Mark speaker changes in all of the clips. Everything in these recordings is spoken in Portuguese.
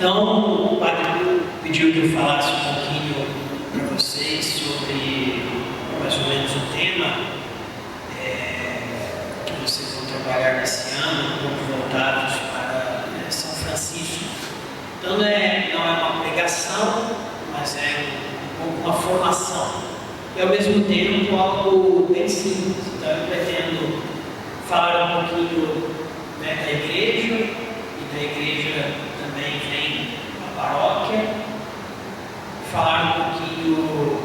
Speaker 1: Então, o padre pediu que eu falasse um pouquinho para vocês sobre mais ou menos o tema que vocês vão trabalhar nesse ano, um pouco voltados para São Francisco. Então, não é uma pregação, mas é uma formação. E ao mesmo tempo algo bem simples. Então eu pretendo falar um pouquinho da igreja, e da igreja também vem a paróquia, falar um pouquinho,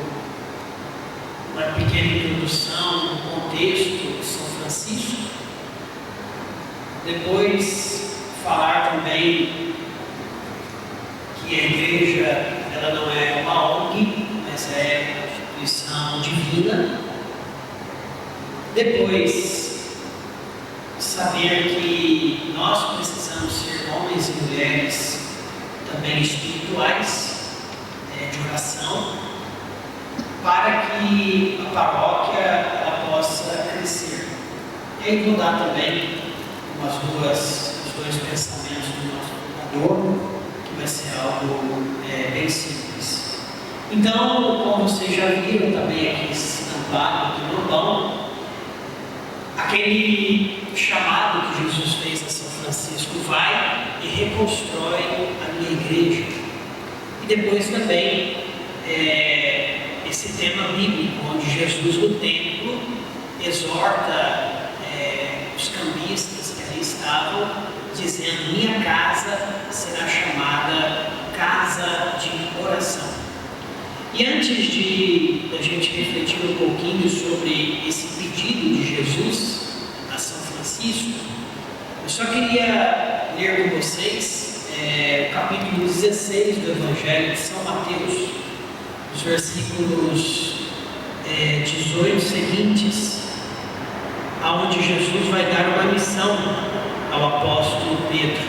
Speaker 1: uma pequena introdução, um contexto de São Francisco, depois falar também que a igreja ela não é uma ONG, mas é uma instituição divina. Depois, saber que nós precisamos ser homens e mulheres também espirituais, de oração, para que a paróquia ela possa crescer. E aí vou dar também os dois pensamentos do nosso fundador, que vai ser algo bem simples. Então, como vocês já viram também aqui estampado aqui no pão, aquele chamado que Jesus fez a São Francisco: vai e reconstrói a minha igreja. E depois também esse tema bíblico, onde Jesus no templo exorta os cambistas que ali estavam, dizendo: minha casa será chamada casa de oração. E antes de a gente refletir um pouquinho sobre esse pedido de Jesus a São Francisco, eu só queria ler com vocês o capítulo 16 do Evangelho de São Mateus, os versículos 18 seguintes, aonde Jesus vai dar uma missão ao apóstolo Pedro.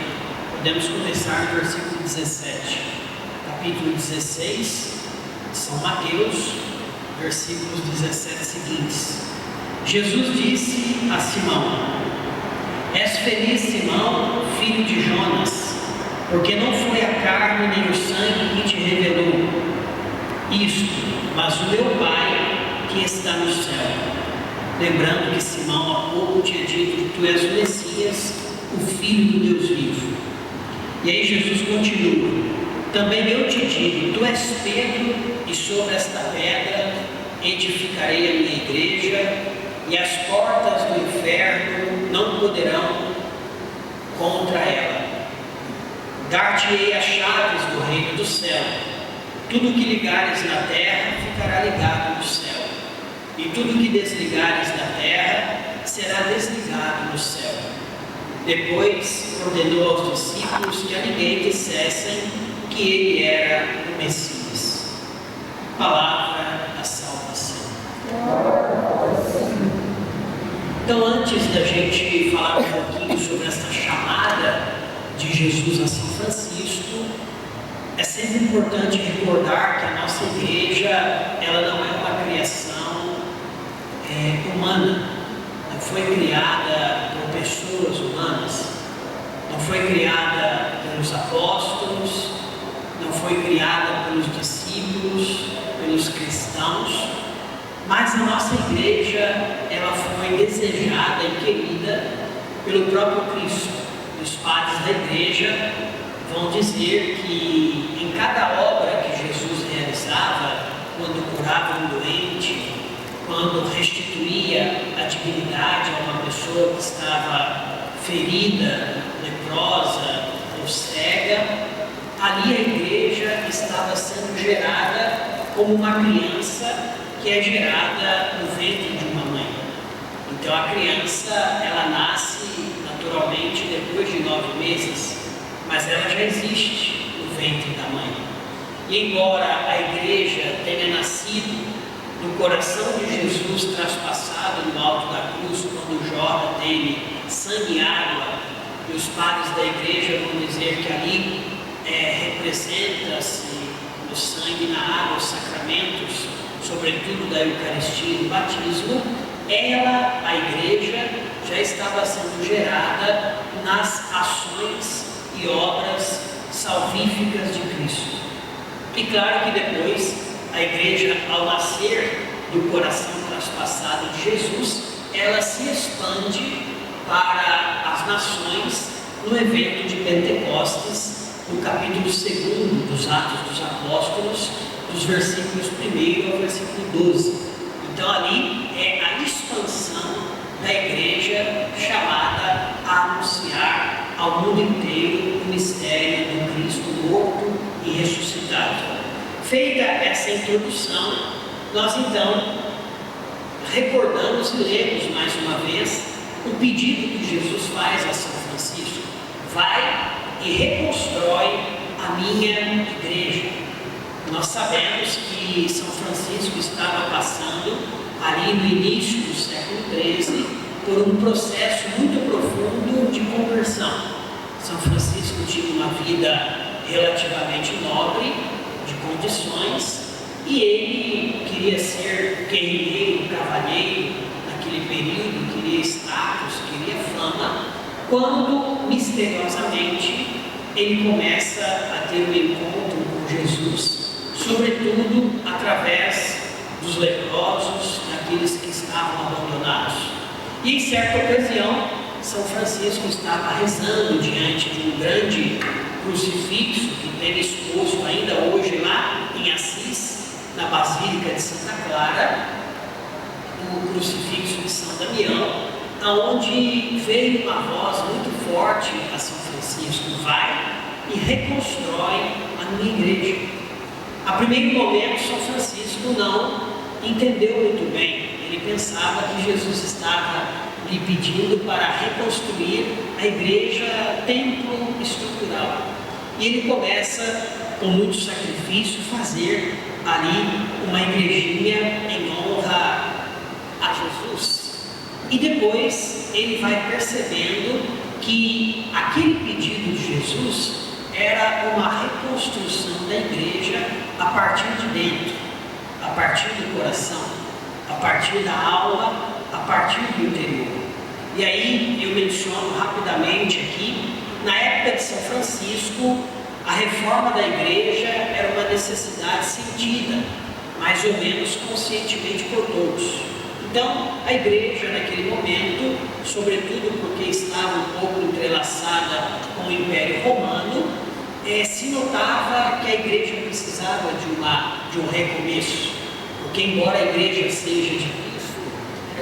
Speaker 1: Podemos começar no versículo 17, capítulo 16 de São Mateus, versículos 17 seguintes. Jesus disse a Simão: és feliz, Simão, filho de Jonas, porque não foi a carne nem o sangue que te revelou isto, mas o meu Pai que está no céu. Lembrando que Simão há pouco tinha dito que tu és o Messias, o Filho do Deus vivo. E aí Jesus continua: também eu te digo, tu és Pedro, e sobre esta pedra edificarei a minha igreja, e as portas do inferno não poderão contra ela. Dar-te-ei as chaves do reino do céu. Tudo que ligares na terra ficará ligado no céu, e tudo que desligares na terra será desligado no céu. Depois ordenou aos discípulos que a ninguém dissessem que ele era o Messias. Palavra da salvação. Então, antes da gente falar um pouquinho sobre essa chamada de Jesus a São Francisco, é sempre importante recordar que a nossa igreja ela não é uma criação humana, não foi criada por pessoas humanas, não foi criada pelos apóstolos, não foi criada pelos discípulos, pelos cristãos, mas a nossa igreja ela foi desejada e querida pelo próprio Cristo. E os padres da igreja vão dizer que em cada obra que Jesus realizava, quando curava um doente, quando restituía a dignidade a uma pessoa que estava ferida, leprosa ou cega, ali a igreja estava sendo gerada como uma criança que é gerada no ventre de uma mãe. Então a criança ela nasce naturalmente depois de 9 meses, mas ela já existe no ventre da mãe. E embora a igreja tenha nascido no coração de Jesus, traspassado no alto da cruz, quando jorra dele sangue e água, e os padres da igreja vão dizer que ali representa-se o sangue na água, os sacramentos, sobretudo da Eucaristia e do batismo, ela, a igreja, já estava sendo gerada nas ações e obras salvíficas de Cristo. E claro que depois a igreja, ao nascer do coração traspassado de Jesus, ela se expande para as nações no evento de Pentecostes, no capítulo 2 dos Atos dos Apóstolos, dos versículos 1 ao versículo 12. Então ali é a expansão da igreja chamada a anunciar ao mundo inteiro o mistério do Cristo morto e ressuscitado. Feita essa introdução, nós então recordamos e lemos mais uma vez o pedido que Jesus faz a São Francisco: vai e reconstrói a minha igreja. Nós sabemos que São Francisco estava passando ali no início do século XIII por um processo muito profundo de conversão. São Francisco tinha uma vida relativamente nobre, de condições, e ele queria ser guerreiro, cavalheiro naquele período, queria status, queria fama, quando misteriosamente ele começa a ter um encontro com Jesus, sobretudo através dos leprosos, daqueles que estavam abandonados. E em certa ocasião, São Francisco estava rezando diante de um grande crucifixo que tem exposto ainda hoje lá em Assis, na Basílica de Santa Clara, o crucifixo de São Damião, aonde veio uma voz muito forte a São Francisco: vai e reconstrói a minha igreja. A primeiro momento, São Francisco não entendeu muito bem. Ele pensava que Jesus estava lhe pedindo para reconstruir a igreja, templo estrutural. E ele começa, com muito sacrifício, fazer ali uma igrejinha em honra a Jesus. E depois ele vai percebendo que aquele pedido de Jesus era uma reconstrução da igreja a partir de dentro, a partir do coração, a partir da alma, a partir do interior. E aí eu menciono rapidamente aqui, na época de São Francisco, a reforma da igreja era uma necessidade sentida, mais ou menos conscientemente por todos. Então, a igreja naquele momento, sobretudo porque estava um pouco entrelaçada com o Império Romano, se notava que a igreja precisava de um recomeço, porque embora a igreja seja de Cristo,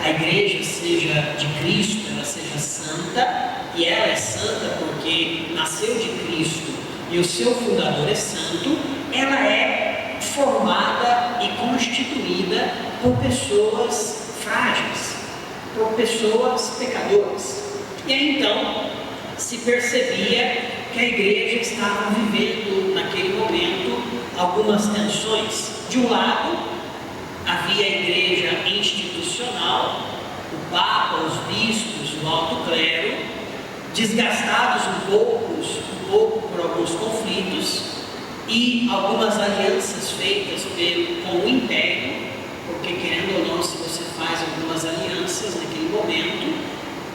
Speaker 1: a igreja seja de Cristo, ela seja santa, e ela é santa porque nasceu de Cristo e o seu fundador é santo, ela é formada e constituída por pessoas frágeis, por pessoas pecadoras. E aí então se percebia que a igreja estava vivendo naquele momento algumas tensões. De um lado, havia a igreja institucional, o Papa, os bispos, o alto clero, desgastados um pouco por alguns conflitos e algumas alianças feitas com o Império, porque querendo ou não, se você faz algumas alianças naquele momento,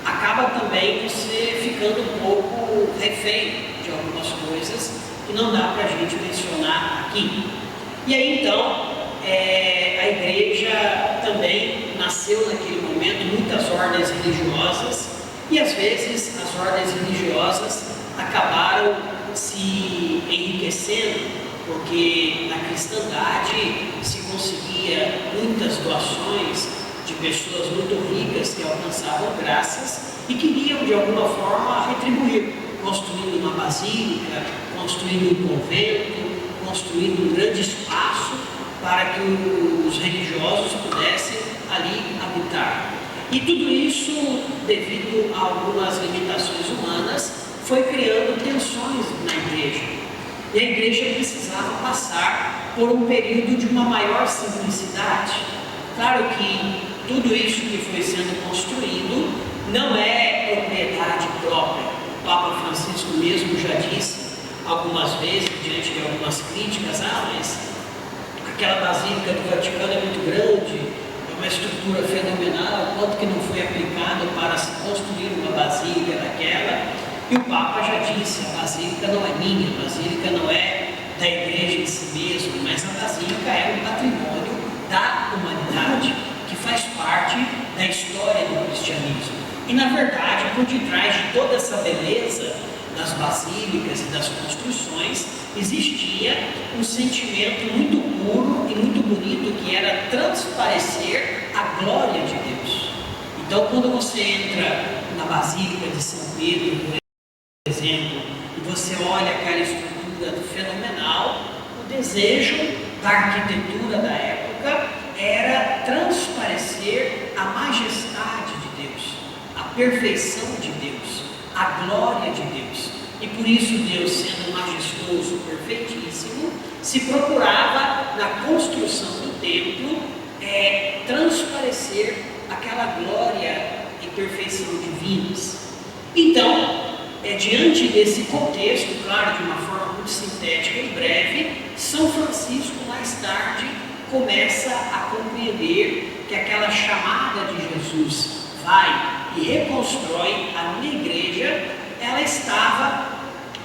Speaker 1: acaba também você ficando um pouco refém de algumas coisas que não dá para a gente mencionar aqui. E aí então, a igreja também nasceu naquele momento muitas ordens religiosas, e às vezes as ordens religiosas acabaram se enriquecendo, porque na cristandade se conseguia muitas doações de pessoas muito ricas que alcançavam graças e queriam de alguma forma retribuir, construindo uma basílica, construindo um convento, construindo um grande espaço para que os religiosos pudessem ali habitar. E tudo isso, devido a algumas limitações humanas, foi criando tensões na igreja. E a igreja precisava passar por um período de uma maior simplicidade. Claro que tudo isso que foi sendo construído não é propriedade própria. O Papa Francisco mesmo já disse algumas vezes, diante de algumas críticas: mas aquela basílica do Vaticano é muito grande, é uma estrutura fenomenal, quanto que não foi aplicado para se construir uma basílica daquela? E E o Papa já disse, a Basílica não é minha, a Basílica não é da Igreja em si mesma, mas a Basílica é um patrimônio da humanidade, que faz parte da história do cristianismo. E na verdade, por detrás de toda essa beleza das basílicas e das construções, existia um sentimento muito puro e muito bonito, que era transparecer a glória de Deus. Então, quando você entra na Basílica de São Pedro, por exemplo, e você olha aquela estrutura fenomenal, o desejo da arquitetura da época era transparecer a majestade de Deus, a perfeição de Deus, a glória de Deus. E por isso Deus, sendo majestoso, perfeitíssimo, se procurava na construção do templo transparecer aquela glória e perfeição divinas. Então, diante desse contexto, claro, de uma forma muito sintética e breve, São Francisco mais tarde começa a compreender que aquela chamada de Jesus, vai e reconstrói a minha igreja, ela estava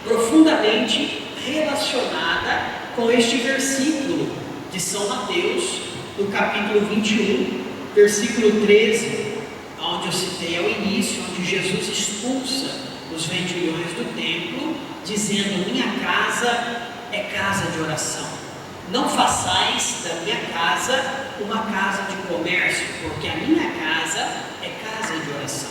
Speaker 1: profundamente relacionada com este versículo de São Mateus, no capítulo 21, versículo 13, onde eu citei ao início, onde Jesus expulsa os vendilhões do templo, dizendo: minha casa é casa de oração. Não façais da minha casa uma casa de comércio, porque a minha casa é casa de oração.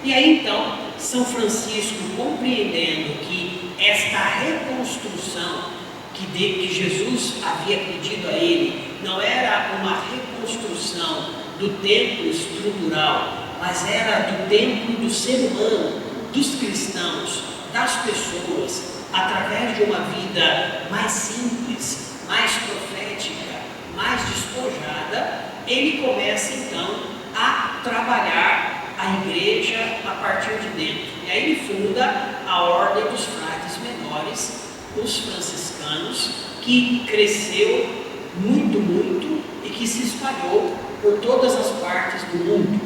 Speaker 1: E aí então, São Francisco, compreendendo que esta reconstrução que Jesus havia pedido a ele, não era uma reconstrução do templo estrutural, mas era do templo do ser humano, dos cristãos, das pessoas, através de uma vida mais simples, mais profética, mais despojada, ele começa então a trabalhar a igreja a partir de dentro. E aí ele funda a Ordem dos Frades Menores, os franciscanos, que cresceu muito e que se espalhou por todas as partes do mundo.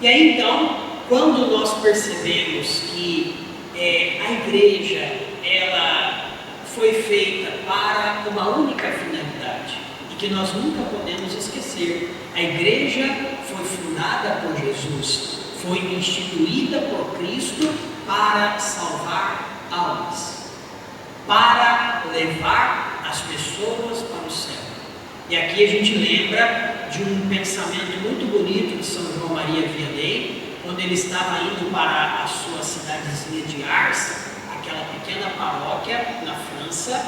Speaker 1: E aí então, quando nós percebemos que a igreja, ela foi feita para uma única finalidade, e que nós nunca podemos esquecer, a igreja foi fundada por Jesus, foi instituída por Cristo para salvar almas, para levar as pessoas para o céu. E aqui a gente lembra de um pensamento muito bonito de São João Maria Vianney, quando ele estava indo para a sua cidadezinha de Ars, aquela pequena paróquia na França.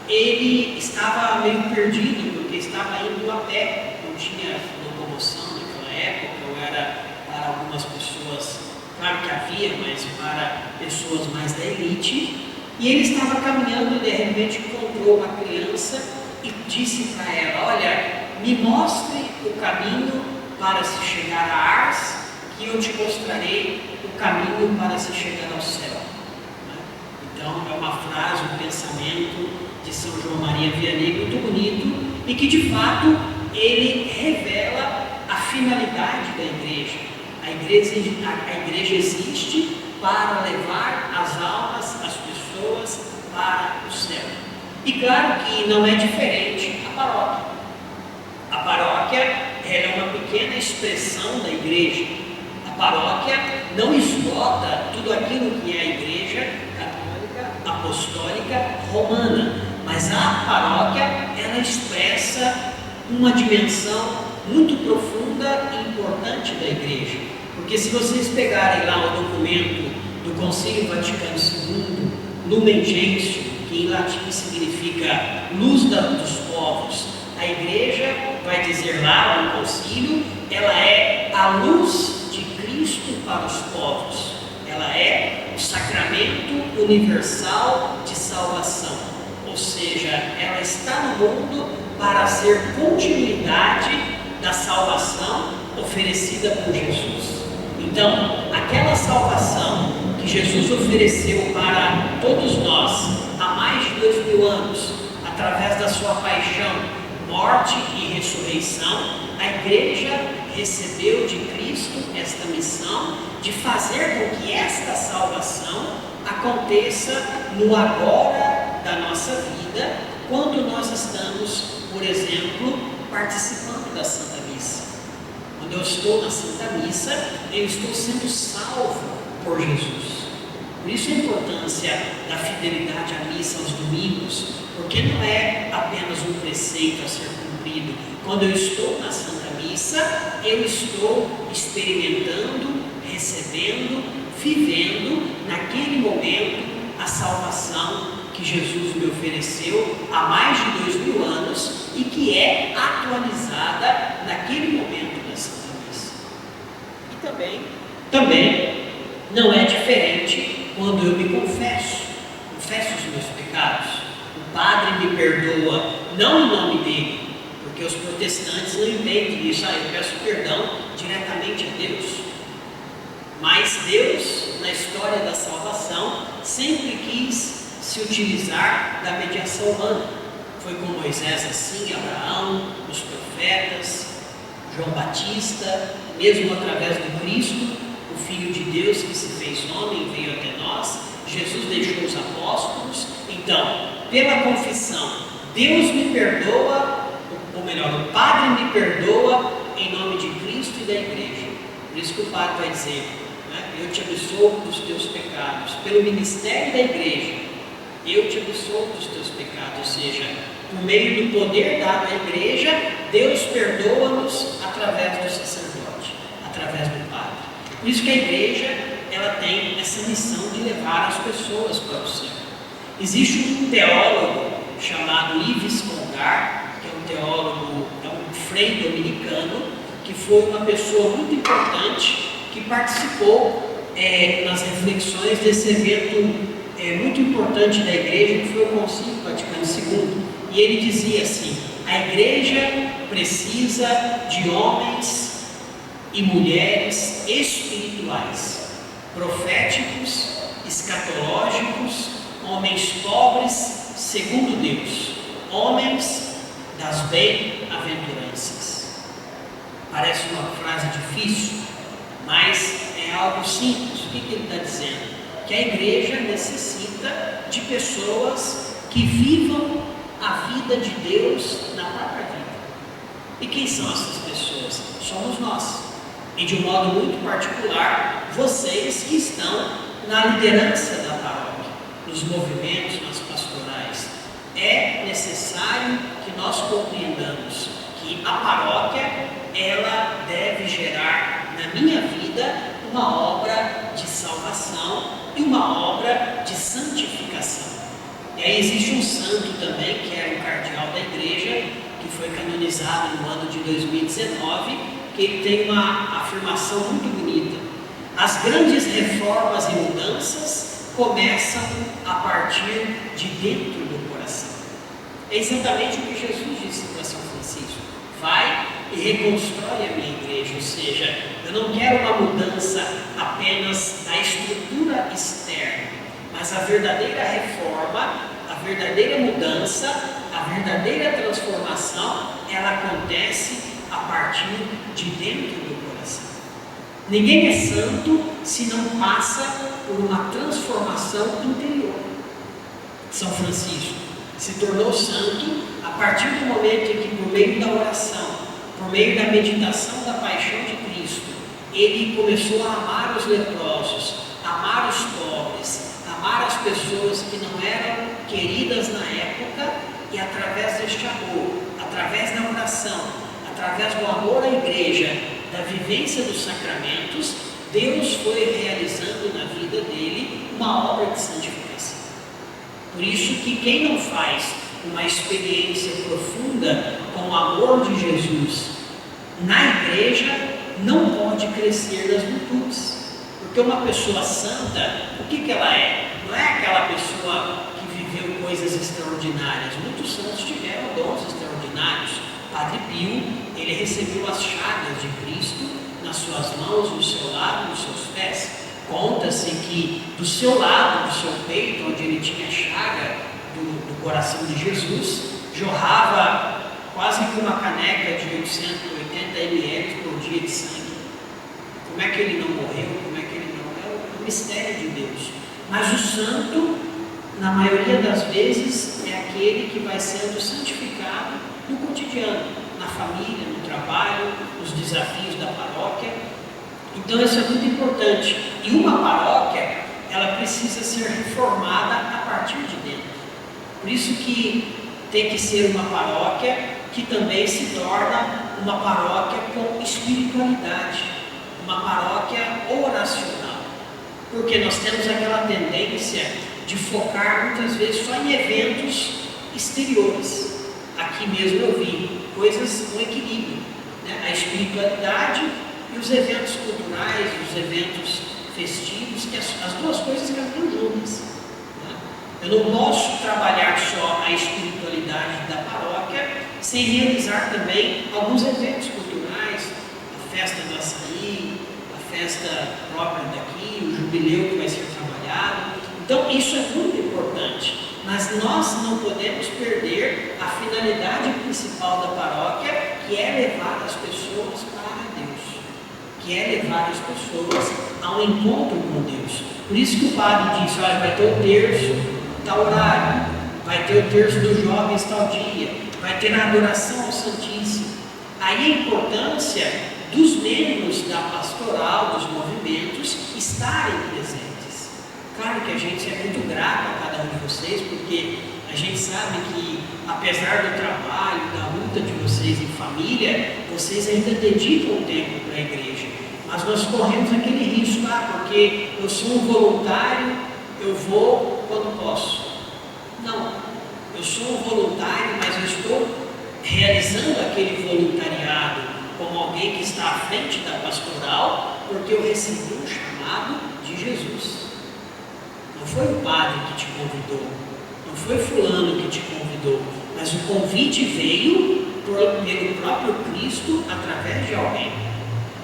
Speaker 1: Ele estava meio perdido, porque estava indo a pé, não tinha locomoção naquela época, ou era para algumas pessoas, claro que havia, mas para pessoas mais da elite. E ele estava caminhando e de repente encontrou uma criança e disse para ela: olha, me mostre o caminho para se chegar a Ars, que eu te mostrarei o caminho para se chegar ao céu. Então é uma frase, um pensamento de São João Maria Vianney muito bonito, e que de fato ele revela a finalidade da igreja. A igreja existe para levar as almas, as pessoas para o céu. E claro que não é diferente a paróquia. A paróquia é uma pequena expressão da igreja. A paróquia não esgota tudo aquilo que é a igreja católica, apostólica, romana, mas a paróquia, ela expressa uma dimensão muito profunda e importante da igreja. Porque se vocês pegarem lá o documento do Concílio Vaticano II, Lumen Gentium, que em latim significa luz dos povos, a igreja, vai dizer lá no concílio, ela é a luz de Cristo para os povos. Ela é o sacramento universal de salvação. Ou seja, ela está no mundo para ser continuidade da salvação oferecida por Jesus. Então, aquela salvação que Jesus ofereceu para todos nós há mais de 2000 anos, através da sua paixão, morte e ressurreição, a igreja recebeu de Cristo esta missão de fazer com que esta salvação aconteça no agora da nossa vida, quando nós estamos, por exemplo, participando da Santa Missa. Quando eu estou na Santa Missa, eu estou sendo salvo por Jesus. Por isso a importância da fidelidade à missa aos domingos, porque não é apenas um preceito a ser cumprido. Quando eu estou na Santa Missa, eu estou experimentando, recebendo, vivendo naquele momento a salvação que Jesus me ofereceu há mais de 2000 anos e que é atualizada naquele momento da Santa Missa. E também não é diferente quando eu me confesso os meus pecados. O padre me perdoa, não em nome dele, porque os protestantes não entendem isso. Eu peço perdão diretamente a Deus. Mas Deus, na história da salvação, sempre quis se utilizar da mediação humana. Foi com Moisés assim, Abraão, os profetas, João Batista, mesmo através do Cristo, o Filho de Deus que se fez homem e veio até nós. Jesus deixou os apóstolos. Então, pela confissão, Deus me perdoa, ou melhor, o Padre me perdoa em nome de Cristo e da Igreja. Por isso que o Padre vai dizer, eu te absolvo dos teus pecados. Pelo ministério da Igreja, eu te absolvo dos teus pecados. Ou seja, por meio do poder dado à Igreja, Deus perdoa-nos através do sacerdote, através do Padre. Por isso que a Igreja, ela tem essa missão de levar as pessoas para o céu. Existe um teólogo chamado Yves Congar, que é um teólogo, é um frei dominicano, que foi uma pessoa muito importante, que participou nas reflexões desse evento muito importante da Igreja, que foi o Concílio Vaticano II. E ele dizia assim: a Igreja precisa de homens e mulheres espirituais, proféticos, escatológicos, homens pobres segundo Deus, homens das bem-aventuranças. Parece uma frase difícil, mas é algo simples. O que ele está dizendo? Que a Igreja necessita de pessoas que vivam a vida de Deus na própria vida. E quem são essas pessoas? Somos nós. E de um modo muito particular, vocês que estão na liderança da paróquia, nos movimentos, nas pastorais. É necessário que nós compreendamos que a paróquia, ela deve gerar na minha vida uma obra de salvação e uma obra de santificação. E aí existe um santo também, que era um cardeal da Igreja, que foi canonizado no ano de 2019, que ele tem uma afirmação muito bonita: as grandes reformas e mudanças começam a partir de dentro do coração. É exatamente o que Jesus disse para São Francisco: vai e reconstrói a minha igreja. Ou seja, eu não quero uma mudança apenas da estrutura externa, mas a verdadeira reforma, a verdadeira mudança, a verdadeira transformação, ela acontece a partir de dentro do coração. Ninguém é santo se não passa por uma transformação interior. São Francisco se tornou santo a partir do momento em que, por meio da oração, por meio da meditação da paixão de Cristo, ele começou a amar os leprosos, amar os pobres, amar as pessoas que não eram queridas na época, e através deste amor, através da oração, através do amor à Igreja, da vivência dos sacramentos, Deus foi realizando na vida dele uma obra de santificação. Por isso que quem não faz uma experiência profunda com o amor de Jesus na Igreja, não pode crescer nas virtudes. Porque uma pessoa santa, o que ela é? Não é aquela pessoa que viveu coisas extraordinárias. Muitos santos tiveram dons extraordinários. Padre Pio, ele recebeu as chagas de Cristo nas suas mãos, no seu lado, nos seus pés. Conta-se que do seu lado, do seu peito, onde ele tinha a chaga do coração de Jesus, jorrava quase que uma caneca de 880 ml por dia de sangue. Como é que ele não morreu? Como é que ele não... É o mistério de Deus. Mas o santo, na maioria das vezes, é aquele que vai sendo santificado no cotidiano, na família, no trabalho, nos desafios da paróquia. Então isso é muito importante. E uma paróquia, ela precisa ser reformada a partir de dentro. Por isso que tem que ser uma paróquia que também se torna uma paróquia com espiritualidade, uma paróquia oracional. Porque nós temos aquela tendência de focar muitas vezes só em eventos exteriores. Aqui mesmo eu vi coisas com equilíbrio, né? A espiritualidade e os eventos culturais, os eventos festivos, que as duas coisas caminham juntas, né? Eu não posso trabalhar só a espiritualidade da paróquia sem realizar também alguns eventos culturais, a festa do açaí, a festa própria daqui, o jubileu que vai ser trabalhado. Então isso é muito importante, mas nós não podemos perder a finalidade principal da paróquia, que é levar as pessoas para Deus, que é levar as pessoas ao encontro com Deus. Por isso que o padre disse, olha, vai ter o terço tal horário, vai ter o terço dos jovens tal dia, vai ter a adoração ao Santíssimo. Aí a importância dos membros da pastoral, dos movimentos, estarem presentes. Claro que a gente é muito grato a cada um de vocês, porque a gente sabe que, apesar do trabalho, da luta de vocês em família, vocês ainda dedicam tempo para a igreja. Mas nós corremos aquele risco, porque eu sou um voluntário, eu vou quando posso. Não, eu sou um voluntário, mas eu estou realizando aquele voluntariado como alguém que está à frente da pastoral, porque eu recebi um chamado de Jesus. Não foi o padre que te convidou, não foi fulano que te convidou, mas o convite veio pelo próprio Cristo através de alguém.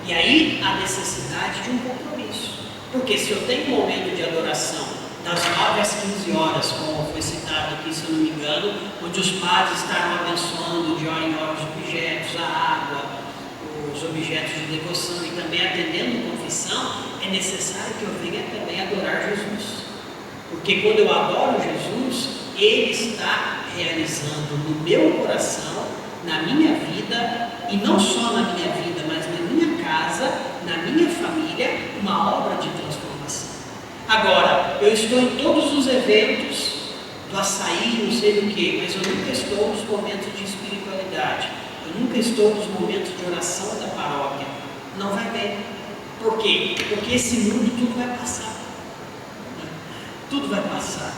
Speaker 1: E aí a necessidade de um compromisso. Porque se eu tenho um momento de adoração das 9 às 15 horas, como foi citado aqui, se eu não me engano, onde os padres estarão abençoando de hora em hora os objetos, a água, os objetos de devoção e também atendendo confissão, é necessário que eu venha também adorar Jesus. Porque quando eu adoro Jesus, Ele está realizando no meu coração, na minha vida, e não só na minha vida, mas na minha casa, na minha família, uma obra de transformação. Agora, eu estou em todos os eventos do açaí, não sei do que, mas eu nunca estou nos momentos de espiritualidade, eu nunca estou nos momentos de oração da paróquia. Não vai bem. Por quê? Porque esse mundo tudo vai passar. Tudo vai passar.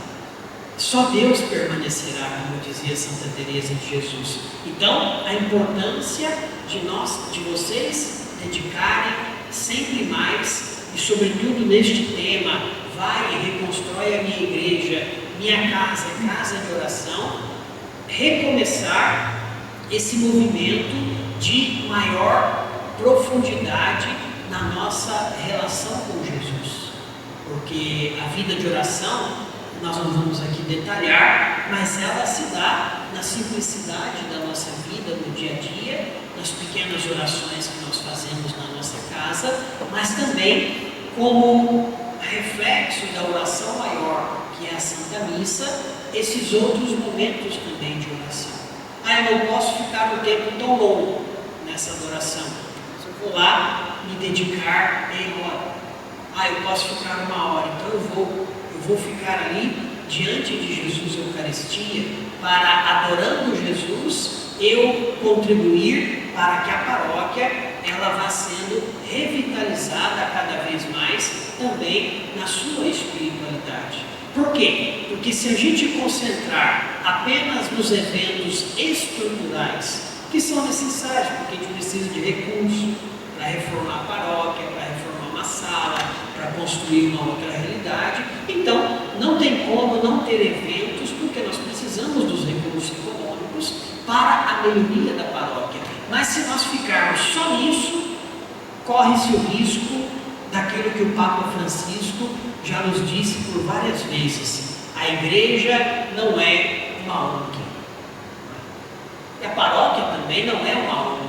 Speaker 1: Só Deus permanecerá, como dizia Santa Teresa de Jesus. Então, a importância de vocês dedicarem sempre mais, e sobretudo neste tema, vai e reconstrói a minha igreja, minha casa, casa de oração, recomeçar esse movimento de maior profundidade na nossa relação com Jesus. Porque a vida de oração, nós não vamos aqui detalhar, mas ela se dá na simplicidade da nossa vida, no dia a dia, nas pequenas orações que nós fazemos na nossa casa, mas também como reflexo da oração maior, que é a Santa Missa, esses outros momentos também de oração. Eu não posso ficar um tempo tão longo nessa adoração. Se eu vou lá me dedicar meia hora, eu posso ficar 1 hora, então eu vou ficar ali diante de Jesus Eucaristia, para, adorando Jesus, eu contribuir para que a paróquia ela vá sendo revitalizada cada vez mais também na sua espiritualidade. Por quê? Porque se a gente concentrar apenas nos eventos estruturais, que são necessários, porque a gente precisa de recursos para reformar a paróquia, para reformar uma sala, para construir uma outra realidade, então não tem como não ter eventos, porque nós precisamos dos recursos econômicos para a melhoria da paróquia. Mas se nós ficarmos só nisso, corre-se o risco daquilo que o Papa Francisco já nos disse por várias vezes: a igreja não é uma ONG. E a a paróquia também não é uma ONG.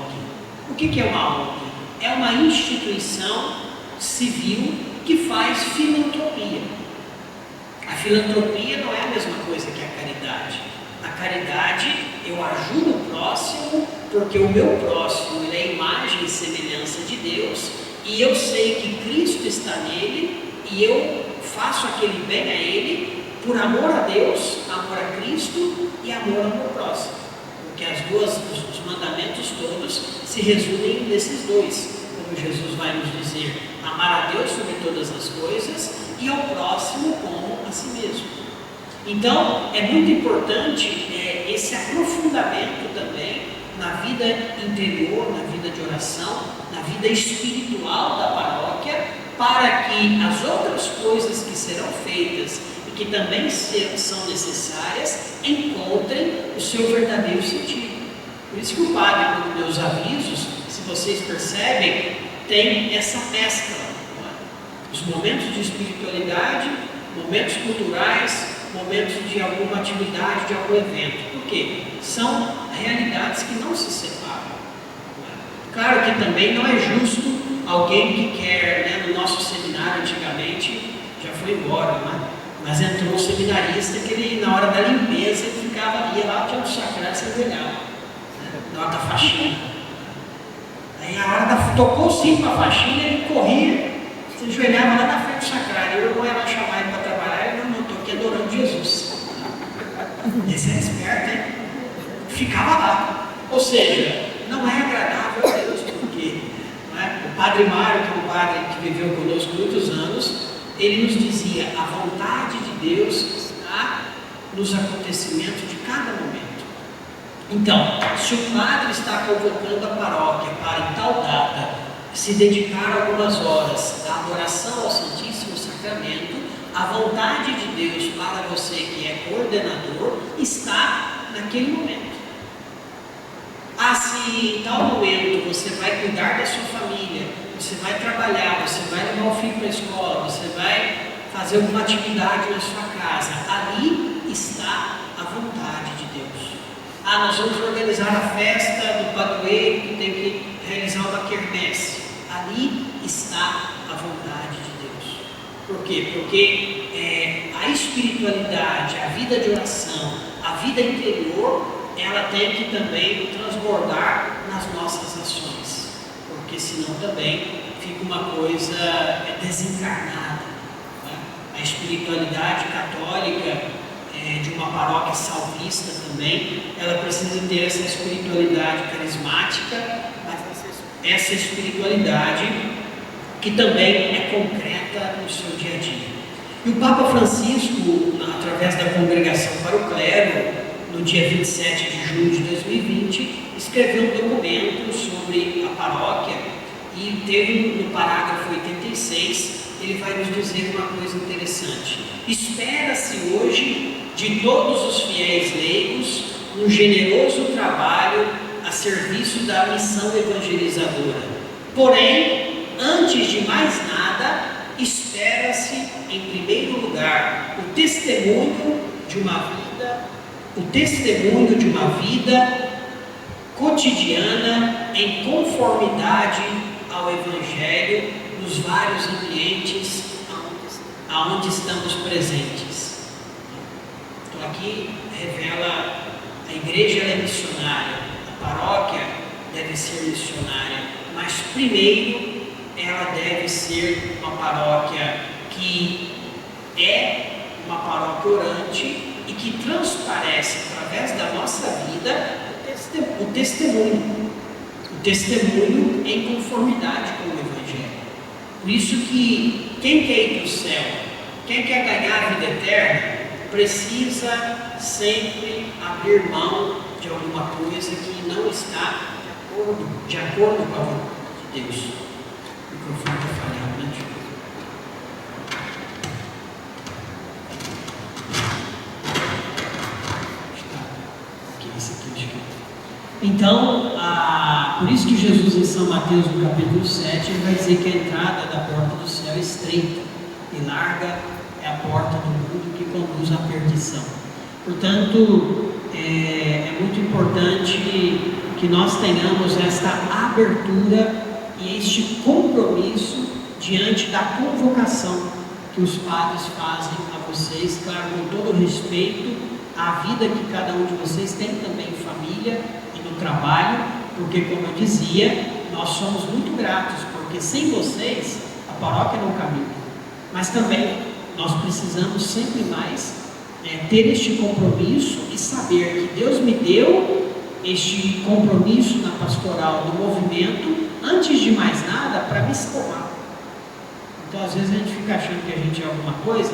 Speaker 1: O que é uma ONG? É uma instituição civil que faz filantropia. A filantropia não é a mesma coisa que a caridade. A caridade, eu ajudo o próximo, porque o meu próximo ele é a imagem e semelhança de Deus, e eu sei que Cristo está nele, e eu faço aquele bem a ele, por amor a Deus, amor a Cristo e amor ao meu próximo. Porque os mandamentos todos se resumem nesses dois, como Jesus vai nos dizer: amar a Deus sobre todas as coisas e ao próximo como a si mesmo. Então, é muito importante esse aprofundamento também na vida interior, na vida de oração, na vida espiritual da paróquia, para que as outras coisas que serão feitas e que também são necessárias encontrem o seu verdadeiro sentido. Por isso que o padre, nos meus avisos, se vocês percebem, tem essa mescla. Os momentos de espiritualidade, momentos culturais, momentos de alguma atividade, de algum evento. Por quê? São realidades que não se separam. Claro que também não é justo alguém que quer, no nosso seminário antigamente, já foi embora, mas entrou um seminarista que ele, na hora da limpeza, ele ia lá, tinha um sacrário, se ajoelhava, na hora da faxina. Aí a hora tocou o sino para a faxina, ele corria, se ajoelhava lá na frente do sacrário. Eu não ia lá chamar ele para trabalhar, ele não estou aqui adorando Jesus. Esse era esperto, hein? Ficava lá. Ou seja, não é agradável a Deus, porque o Padre Mário, que é um padre que viveu conosco muitos anos, ele nos dizia: a vontade de Deus está nos acontecimentos de cada momento. Então, se o padre está convocando a paróquia para em tal data se dedicar algumas horas à adoração ao Santíssimo Sacramento, a vontade de Deus para você que é coordenador está naquele momento. Se em tal momento você vai cuidar da sua família, você vai trabalhar, você vai levar o filho para a escola, você vai fazer alguma atividade na sua casa, ali está a vontade de Deus. Nós vamos organizar a festa do padroeiro que tem que realizar uma quermesse. Ali está a vontade de Deus. Por quê? Porque a espiritualidade, a vida de oração, a vida interior, ela tem que também transbordar nas nossas ações, porque senão também fica uma coisa desencarnada. A espiritualidade católica de uma paróquia salvista também, ela precisa ter essa espiritualidade carismática, mas essa espiritualidade que também é concreta no seu dia a dia. E o Papa Francisco, através da Congregação para o Clero, no dia 27 de junho de 2020, escreveu um documento sobre a paróquia, e teve no parágrafo 86, ele vai nos dizer uma coisa interessante: espera-se hoje de todos os fiéis leigos um generoso trabalho a serviço da missão evangelizadora. Porém, antes de mais nada, espera-se, em primeiro lugar, o testemunho de uma vida cotidiana em conformidade ao Evangelho nos vários ambientes aonde estamos presentes. Então aqui revela: a igreja é missionária, a paróquia deve ser missionária, mas primeiro ela deve ser uma paróquia que é uma paróquia orante e que transparece através da nossa vida o testemunho em conformidade com o Evangelho. Por isso que quem quer ir para o céu, quem quer ganhar a vida eterna, precisa sempre abrir mão de alguma coisa que não está de acordo com a vontade de Deus. O microfone está falhando, né? Então, por isso que Jesus em São Mateus, no capítulo 7, ele vai dizer que a entrada da porta do céu é estreita e larga é a porta do mundo que conduz à perdição. Portanto, é muito importante que nós tenhamos esta abertura e este compromisso diante da convocação que os padres fazem a vocês, claro, com todo respeito à vida que cada um de vocês tem também em família e no trabalho, porque, como eu dizia, nós somos muito gratos, porque sem vocês a paróquia não caminha. Mas também nós precisamos sempre mais ter este compromisso e saber que Deus me deu este compromisso na pastoral do movimento, antes de mais nada, para me salvar. Então, às vezes a gente fica achando que a gente é alguma coisa,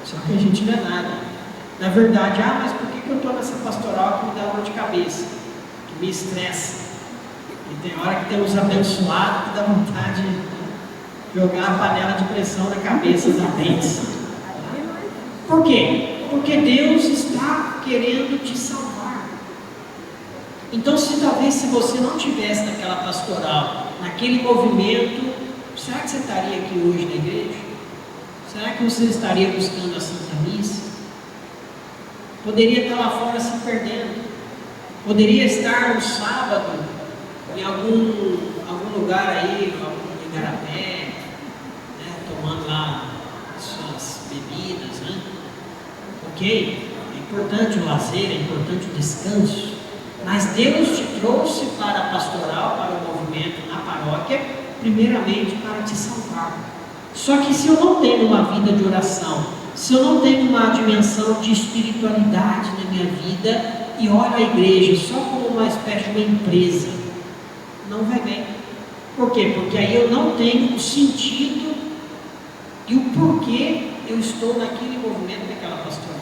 Speaker 1: só que a gente não é nada. Na verdade, mas por que eu estou nessa pastoral que me dá dor de cabeça, que me estressa? E tem hora que tem uns abençoados que dá vontade de jogar a panela de pressão na cabeça da bênção. Por quê? Porque Deus está querendo te salvar. Então, se você não tivesse naquela pastoral, naquele movimento, será que você estaria aqui hoje na igreja? Será que você estaria buscando a Santa Missa? Poderia estar lá fora se perdendo. Poderia estar no sábado em algum lugar aí, algum igarapé, tomando lá suas bebidas, né? Ok? É importante o lazer, é importante o descanso. Mas Deus te trouxe para a pastoral, para o movimento na paróquia, primeiramente para te salvar. Só que se eu não tenho uma vida de oração, se eu não tenho uma dimensão de espiritualidade na minha vida e olho a igreja só como uma espécie de uma empresa, não vai bem. Por quê? Porque aí eu não tenho o sentido e o porquê eu estou naquele movimento, naquela pastoral.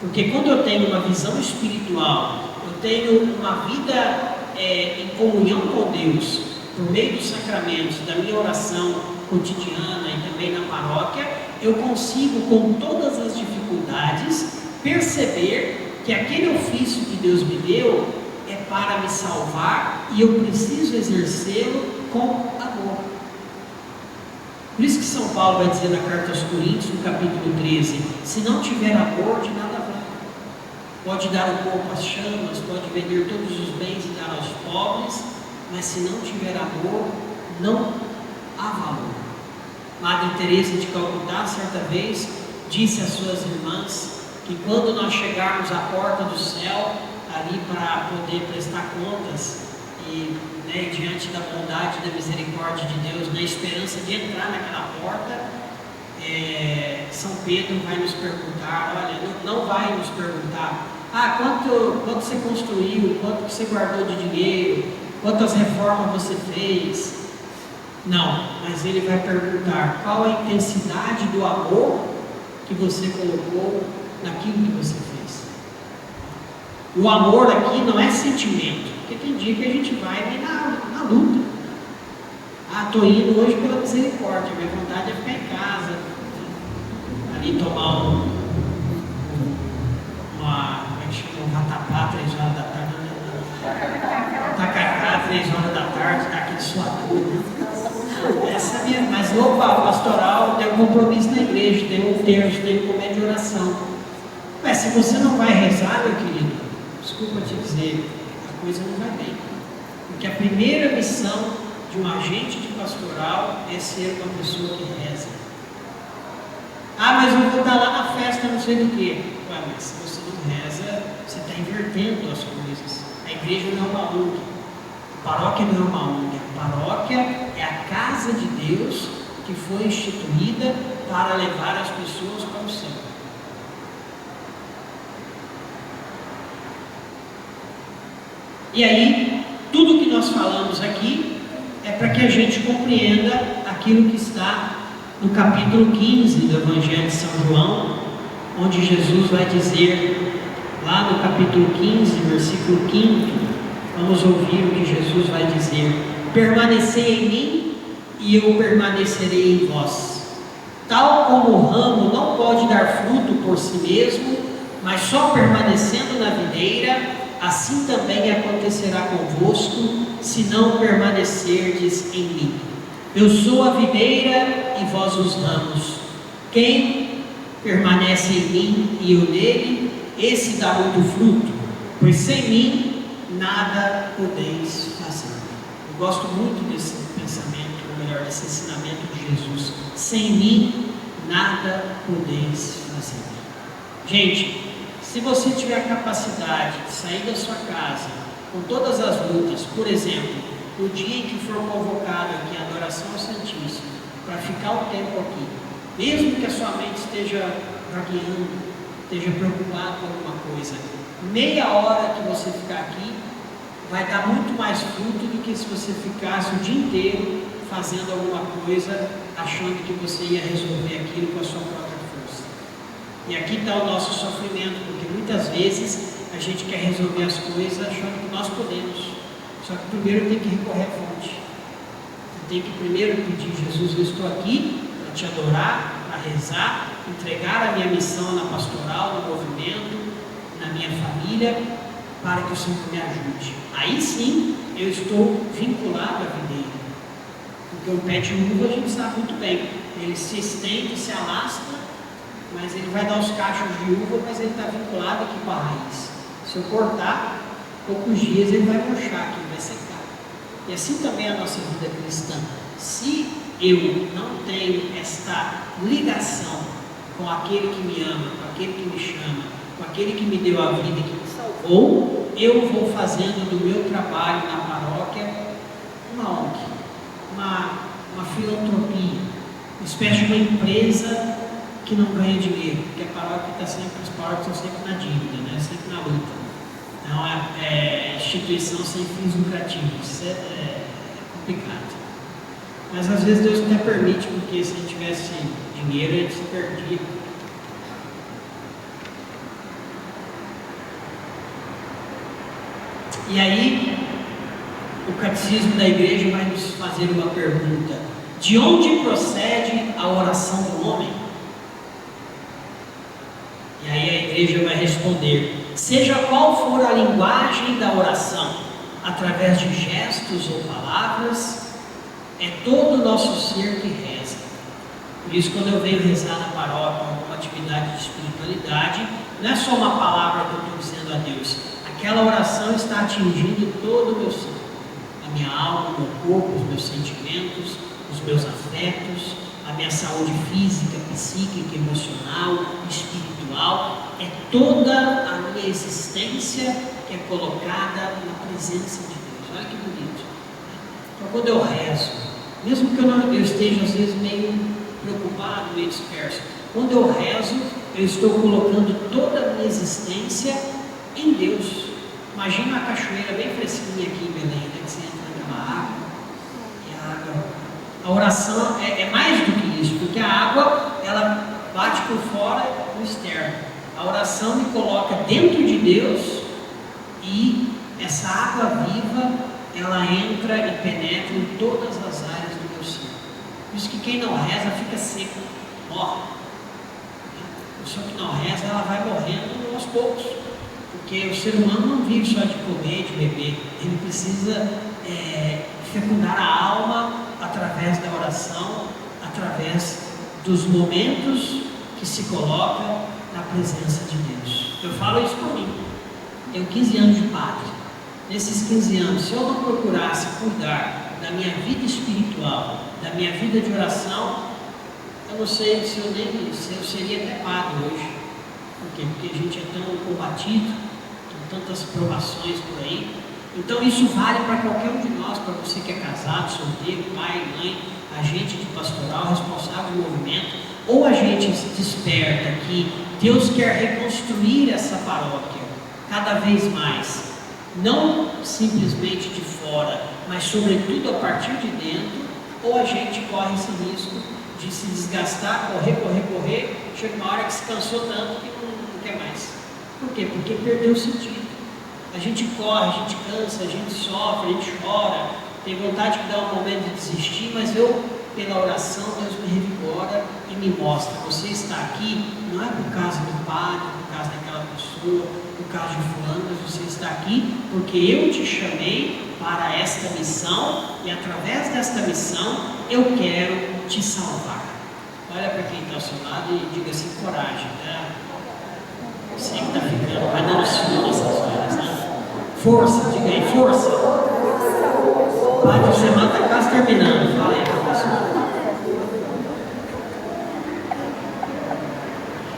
Speaker 1: Porque quando eu tenho uma visão espiritual, eu tenho uma vida em comunhão com Deus, por meio dos sacramentos, da minha oração cotidiana e também na paróquia, eu consigo, com todas as dificuldades, perceber que aquele ofício que Deus me deu é para me salvar e eu preciso exercê-lo com amor. Por isso que São Paulo vai dizer na carta aos Coríntios, no capítulo 13, se não tiver amor, de nada vale. Pode dar o corpo às chamas, pode vender todos os bens e dar aos pobres, mas se não tiver amor, não há valor. Madre Teresa de Calcutá, certa vez, disse às suas irmãs que quando nós chegarmos à porta do céu, ali para poder prestar contas e diante da bondade e da misericórdia de Deus, na esperança de entrar naquela porta, São Pedro vai nos perguntar, olha, não vai nos perguntar, quanto você construiu, quanto você guardou de dinheiro, quantas reformas você fez. Não, mas ele vai perguntar qual a intensidade do amor que você colocou naquilo que você fez. O amor aqui não é sentimento, porque tem dia que a gente vai na luta. Estou indo hoje pela misericórdia, minha vontade é ficar em casa, ali tomar um vatapá 3 horas da tarde, tacacá 3 horas da tarde, tá aqui de suador. Essa é a minha, mas opa, pastoral tem um compromisso na igreja, tem um terço, tem um momento de oração. Mas se você não vai rezar, meu querido, desculpa te dizer, a coisa não vai bem. Porque a primeira missão de um agente de pastoral é ser uma pessoa que reza. Mas eu vou estar lá na festa, não sei do que. Mas se você não reza, você está invertendo as coisas. A igreja não é uma ONG, a paróquia não é uma ONG, a paróquia é a casa de Deus que foi instituída para levar as pessoas para o céu. E aí, tudo que nós falamos aqui é para que a gente compreenda aquilo que está no capítulo 15 do Evangelho de São João, onde Jesus vai dizer, lá no capítulo 15, versículo 5, vamos ouvir o que Jesus vai dizer: permanecei em mim e eu permanecerei em vós. Tal como o ramo não pode dar fruto por si mesmo, mas só permanecendo na videira, assim também acontecerá convosco, se não permanecerdes em mim. Eu sou a videira e vós os ramos. Quem permanece em mim e eu nele, esse dá muito fruto, pois sem mim nada podeis fazer. Eu gosto muito desse pensamento, ou melhor, desse ensinamento de Jesus. Sem mim nada podeis fazer. Gente, se você tiver a capacidade de sair da sua casa com todas as lutas, por exemplo, no dia em que for convocado aqui a adoração ao Santíssimo, para ficar um tempo aqui, mesmo que a sua mente esteja vagueando, esteja preocupado com alguma coisa, meia hora que você ficar aqui vai dar muito mais fruto do que se você ficasse o dia inteiro fazendo alguma coisa, achando que você ia resolver aquilo com a sua própria força. E aqui está o nosso sofrimento, porque muitas vezes a gente quer resolver as coisas achando que nós podemos. Só que primeiro tem que recorrer à fonte. Você tem que primeiro pedir: Jesus, eu estou aqui para te adorar, para rezar, entregar a minha missão na pastoral, no movimento, na minha família, para que o Senhor me ajude. Aí sim eu estou vinculado à videira. Porque o pé de uva a gente sabe muito bem, ele se estende, se alastra, mas ele vai dar os cachos de uva, mas ele está vinculado aqui com a raiz. Se eu cortar, poucos dias ele vai murchar aqui, vai secar. E assim também é a nossa vida cristã. Se eu não tenho esta ligação com aquele que me ama, com aquele que me chama, com aquele que me deu a vida, que me salvou, eu vou fazendo do meu trabalho na paróquia uma ONG, uma filantropia, uma espécie de uma empresa que não ganha dinheiro, porque a paróquia está sempre, as paróquias estão sempre na dívida, né? Sempre na luta. Não é instituição sem fins lucrativos, isso é complicado. Mas às vezes Deus até permite, porque se a gente tivesse dinheiro, a gente se perdia. E aí, o catecismo da igreja vai nos fazer uma pergunta: de onde procede a oração do homem? E aí a igreja vai responder: seja qual for a linguagem da oração, através de gestos ou palavras, é todo o nosso ser que reza. Por isso, quando eu venho rezar na paróquia, alguma atividade de espiritualidade, não é só uma palavra que eu estou dizendo a Deus. Aquela oração está atingindo todo o meu ser, a minha alma, o meu corpo, os meus sentimentos, os meus afetos, a minha saúde física, psíquica, emocional, espiritual. É toda a minha existência que é colocada na presença de Deus. Olha que bonito. Então, quando eu rezo, mesmo que eu esteja às vezes meio preocupado, meio disperso, quando eu rezo, eu estou colocando toda a minha existência em Deus. Imagina uma cachoeira bem fresquinha aqui em Belém, né? Que você entra naquela água, e a água... A oração é mais do que isso, porque a água, ela bate por fora no externo. A oração me coloca dentro de Deus, e essa água viva, ela entra e penetra em todas as áreas do meu ser. Por isso que quem não reza fica seco, morre. A pessoa que não reza, ela vai morrendo aos poucos. Porque o ser humano não vive só de comer, de beber. Ele precisa fecundar a alma através da oração, através dos momentos que se coloca na presença de Deus. Eu falo isso por mim. Tenho 15 anos de padre. Nesses 15 anos, se eu não procurasse cuidar da minha vida espiritual, da minha vida de oração, eu não sei se eu seria até padre hoje. Por quê? Porque a gente é tão combatido, com tantas provações por aí. Então isso vale para qualquer um de nós, para você que é casado, solteiro, pai, mãe, agente de pastoral, responsável do movimento, ou a gente desperta que Deus quer reconstruir essa paróquia cada vez mais, não simplesmente de fora, mas sobretudo a partir de dentro, ou a gente corre esse risco de se desgastar, correr, chega uma hora que se cansou tanto que não quer mais. Por quê? Porque perdeu o sentido. A gente corre, a gente cansa, a gente sofre, a gente chora, tem vontade de dar um momento de desistir, mas pela oração, Deus me revigora e me mostra: você está aqui, não é por causa do padre, por causa daquela pessoa, por causa de fulano, mas você está aqui porque eu te chamei para esta missão, e através desta missão eu quero te salvar. Olha para quem está ao seu lado e diga assim: coragem, né? Você que está ficando, vai dando sono nessas horas, né? Força, diga aí, força. Pai, semana está quase terminando. Fala aí, professor.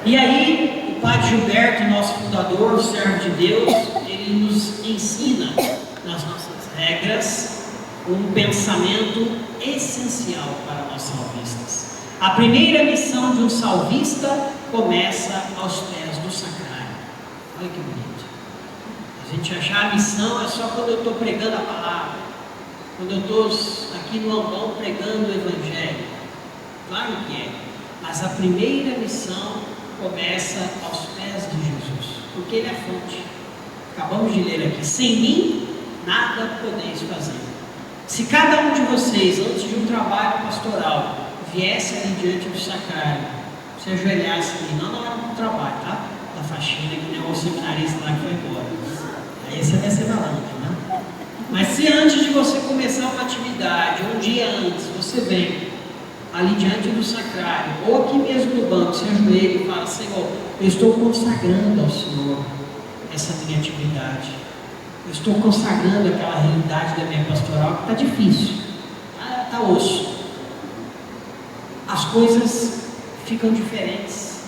Speaker 1: E aí, o Padre Gilberto, nosso fundador, o servo de Deus, ele nos ensina nas nossas regras um pensamento essencial para nós salvistas. A primeira missão de um salvista começa aos pés do sacrário. Olha que bonito. A gente achar a missão é só quando eu estou pregando a palavra, quando eu estou aqui no ambão pregando o Evangelho. Claro que é, mas a primeira missão começa aos pés de Jesus, porque Ele é a fonte. Acabamos de ler aqui: sem mim nada podeis fazer. Se cada um de vocês, antes de um trabalho pastoral, viesse ali diante do sacrário, se ajoelhasse ali, não na hora do trabalho, tá? Da faxina, que nem o seminarista lá que foi embora. Aí você vai ser malandro, né? Mas se antes de você começar uma atividade, um dia antes, você vem ali diante do sacrário, ou aqui mesmo no banco, se ajoelha e fala: Senhor, eu estou consagrando ao Senhor essa minha atividade, eu estou consagrando aquela realidade da minha pastoral que está difícil, está osso. As coisas ficam diferentes.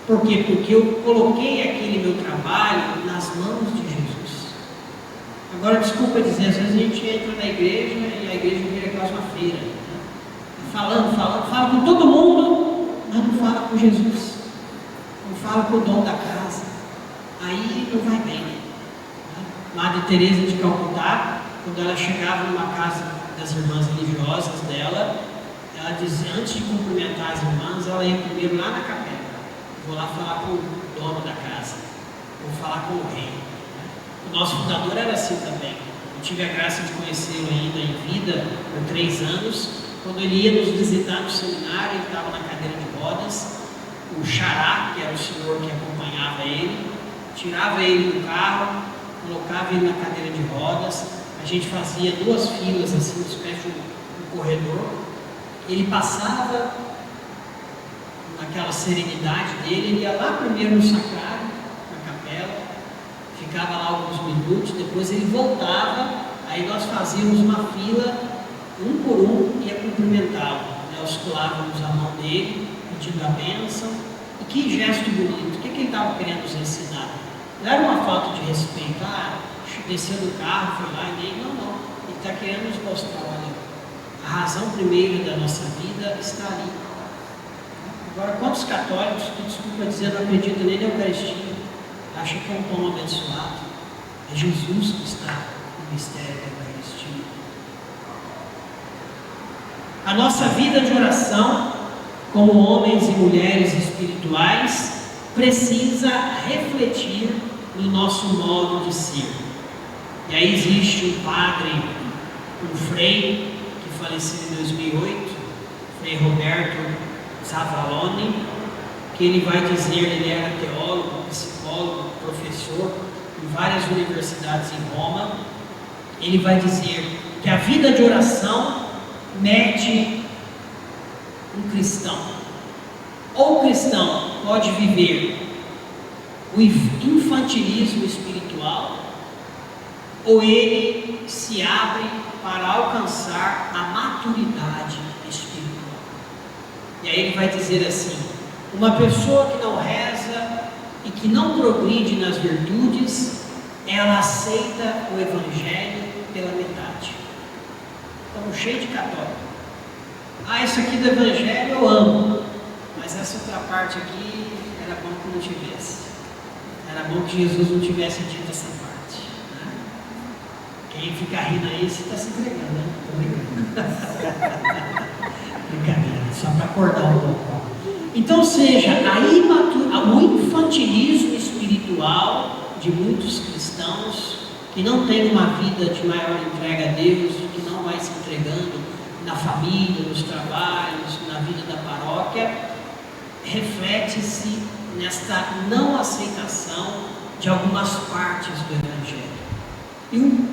Speaker 1: Por quê? Porque eu coloquei aquele meu trabalho nas mãos de Jesus. Agora, desculpa dizer, às vezes a gente entra na igreja e a igreja vira quase uma feira, né? Fala com todo mundo, mas não fala com Jesus, não fala com o dono da casa. Aí não vai bem, né? Madre Teresa de Calcutá, quando ela chegava numa casa das irmãs religiosas dela, ela dizia, antes de cumprimentar as irmãs, ela ia primeiro lá na capela. Vou lá falar com o dono da casa, vou falar com o rei. O nosso fundador era assim também. Eu tive a graça de conhecê-lo ainda em vida por 3 anos. Quando ele ia nos visitar no seminário, ele estava na cadeira de rodas. O xará, que era o senhor que acompanhava ele, tirava ele do carro, colocava ele na cadeira de rodas. A gente fazia 2 filas assim, uma espécie de um corredor. Ele passava naquela serenidade dele, ele ia lá primeiro no sacrário, na capela, ficava lá alguns minutos, depois ele voltava, aí nós fazíamos uma fila, um por um, ia cumprimentá-lo, né? Osculávamos a mão dele, pedindo a bênção. E que gesto bonito, o que ele estava querendo nos ensinar? Não era uma falta de respeito, desceu do carro, foi lá e nem, não, ele está querendo nos mostrar, olha, a razão primeira da nossa vida está ali. Agora, quantos católicos, desculpa dizer, não acreditam nem na Eucaristia, acham que é um pão abençoado? É Jesus que está no mistério da Eucaristia. A nossa vida de oração, como homens e mulheres espirituais, precisa refletir no nosso modo de ser. E aí existe um padre, um frei, que faleceu em 2008, Frei Roberto Zavalone, que ele vai dizer, ele era teólogo, psicólogo, professor em várias universidades em Roma. Ele vai dizer que a vida de oração mede um cristão. Ou o cristão pode viver o infantilismo espiritual, ou ele se abre para alcançar a maturidade espiritual. E aí ele vai dizer assim: uma pessoa que não reza e que não progride nas virtudes, ela aceita o Evangelho pela metade. Estamos cheios de católicos. Isso aqui do Evangelho eu amo, mas essa outra parte aqui era bom que não tivesse. Era bom que Jesus não tivesse dito essa parte, né? Quem fica rindo aí, você está se entregando, né? Estou brincando. Brincadeira, só para acordar um pouco. Então, seja, o infantilismo espiritual de muitos cristãos que não têm uma vida de maior entrega a Deus, que não vai se entregando na família, nos trabalhos, na vida da paróquia, reflete-se nesta não aceitação de algumas partes do Evangelho.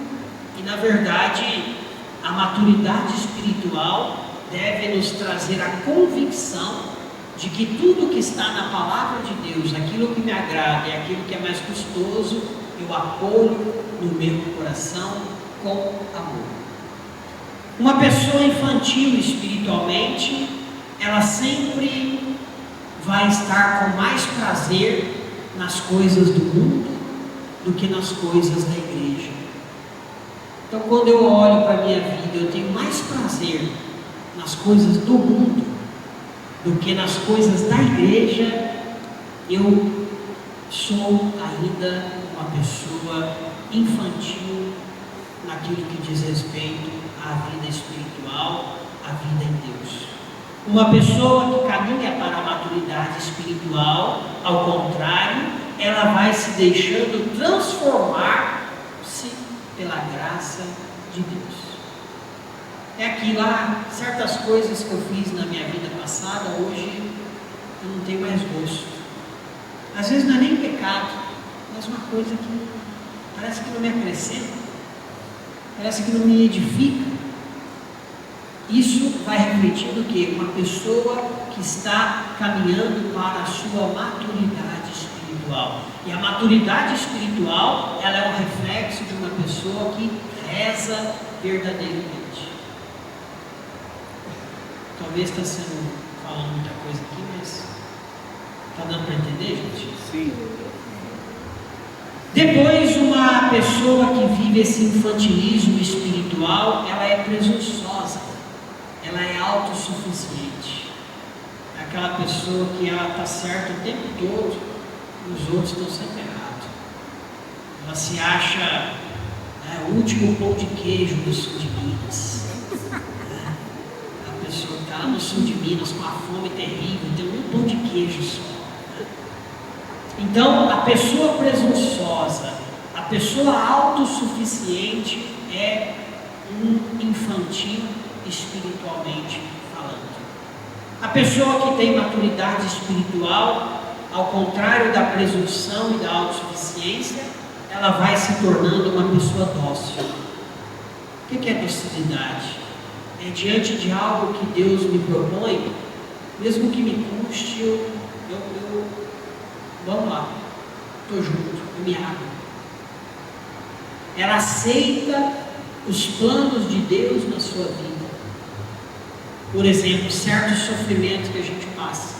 Speaker 1: E na verdade, a maturidade espiritual deve nos trazer a convicção de que tudo que está na palavra de Deus, aquilo que me agrada e aquilo que é mais custoso, eu acolho no meu coração com amor. Uma pessoa infantil espiritualmente, ela sempre vai estar com mais prazer nas coisas do mundo do que nas coisas da igreja. Então, quando eu olho para a minha vida, eu tenho mais prazer nas coisas do mundo do que nas coisas da igreja. Eu sou ainda uma pessoa infantil naquilo que diz respeito à vida espiritual, à vida em Deus. Uma pessoa que caminha para a maturidade espiritual, ao contrário, ela vai se deixando transformar-se pela graça de Deus. É aquilo lá, certas coisas que eu fiz na minha vida passada, hoje eu não tenho mais gosto. Às vezes não é nem pecado, mas uma coisa que parece que não me acrescenta, parece que não me edifica. Isso vai refletir do que? Uma pessoa que está caminhando para a sua maturidade espiritual. E a maturidade espiritual, ela é um reflexo de uma pessoa que reza verdadeiramente. Talvez está sendo falando muita coisa aqui, mas está dando para entender, gente?
Speaker 2: Sim.
Speaker 1: Depois, uma pessoa que vive esse infantilismo espiritual, ela é presunçosa, ela é autossuficiente. É aquela pessoa que ela está certa o tempo todo e os outros estão sempre errados. Ela se acha o último pão de queijo do sul de Minas. A pessoa está lá no sul de Minas com a fome terrível, tem um pão de queijo só. Então, a pessoa presunçosa, a pessoa autossuficiente é um infantil espiritualmente falando. A pessoa que tem maturidade espiritual, ao contrário da presunção e da autossuficiência, ela vai se tornando uma pessoa dócil. O que é docilidade? É diante de algo que Deus me propõe, mesmo que me custe, eu vamos lá, estou junto, eu me abro. Ela aceita os planos de Deus na sua vida. Por exemplo, certos sofrimentos que a gente passa.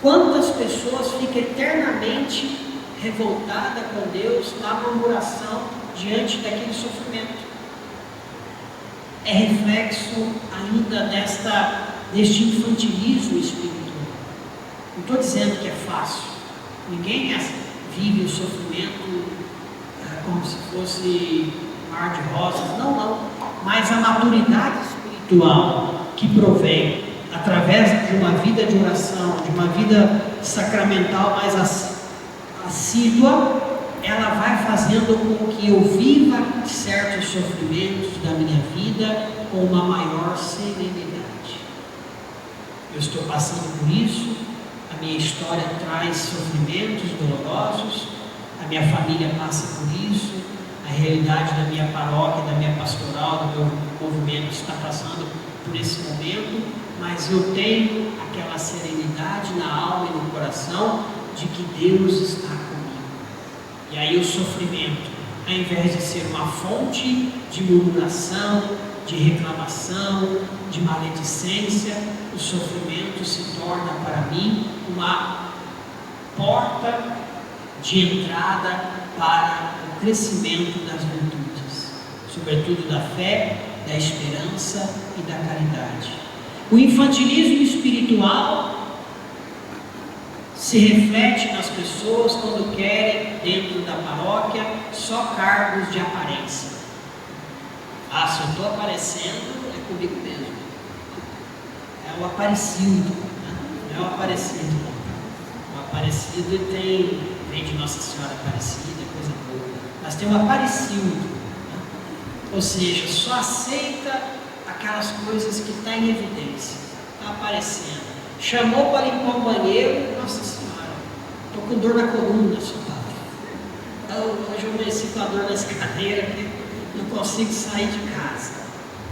Speaker 1: Quantas pessoas ficam eternamente revoltadas com Deus na murmuração diante daquele sofrimento? É reflexo ainda deste infantilismo espiritual. Não estou dizendo que é fácil. Ninguém vive o sofrimento como se fosse mar de rosas. Não. Mas a maturidade espiritual que provém através de uma vida de oração, de uma vida sacramental mais assídua, ela vai fazendo com que eu viva certos sofrimentos da minha vida com uma maior serenidade. Eu estou passando por isso, a minha história traz sofrimentos dolorosos, a minha família passa por isso, a realidade da minha paróquia, da minha pastoral, do meu movimento está passando por esse momento, mas eu tenho aquela serenidade na alma e no coração de que Deus está comigo. E aí o sofrimento, ao invés de ser uma fonte de murmuração, de reclamação, de maledicência, o sofrimento se torna para mim uma porta de entrada para o crescimento das virtudes, sobretudo da fé, da esperança e da caridade. O infantilismo espiritual se reflete nas pessoas quando querem, dentro da paróquia, só cargos de aparência. Se eu estou aparecendo, é comigo mesmo. É o aparecido, não é o aparecido. O aparecido vem de Nossa Senhora Aparecida, coisa boa. Mas tem o aparecido, ou seja, só aceita aquelas coisas que estão em evidência, está aparecendo. Chamou para limpar o banheiro, Nossa Senhora, estou com dor na coluna, seu padre. Hoje eu amanheci com a dor nas cadeiras, que não consigo sair de casa.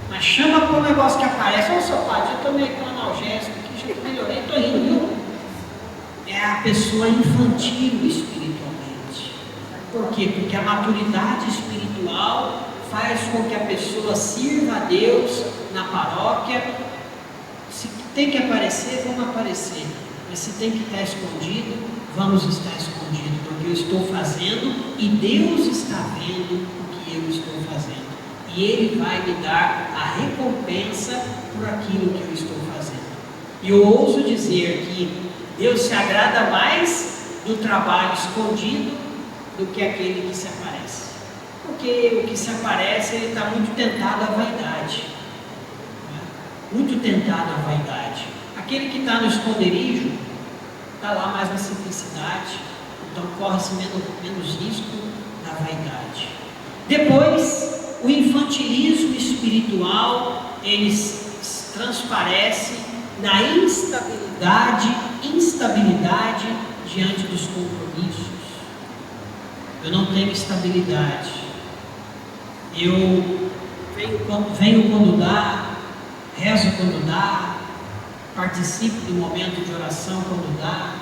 Speaker 1: Mas chama para o negócio que aparece. Ô, seu padre, eu tomei com analgésico aqui, já melhorei, estou indo, viu? é a pessoa infantil espiritualmente. Por quê? Porque a maturidade espiritual faz com que a pessoa sirva a Deus na paróquia. Se tem que aparecer, vamos aparecer. Mas se tem que estar escondido, vamos estar escondido, porque eu estou fazendo e Deus está vendo o que eu estou fazendo. E Ele vai me dar a recompensa por aquilo que eu estou fazendo. E eu ouso dizer que Deus se agrada mais do trabalho escondido do que aquele que se aparece. Porque o que se aparece, ele está muito tentado à vaidade. Muito tentado à vaidade. Aquele que está no esconderijo, está lá mais na simplicidade, então corre-se menos risco da vaidade. Depois, o infantilismo espiritual, ele transparece na instabilidade diante dos compromissos. Eu não tenho estabilidade. Eu venho quando dá, rezo quando dá, participo do momento de oração quando dá.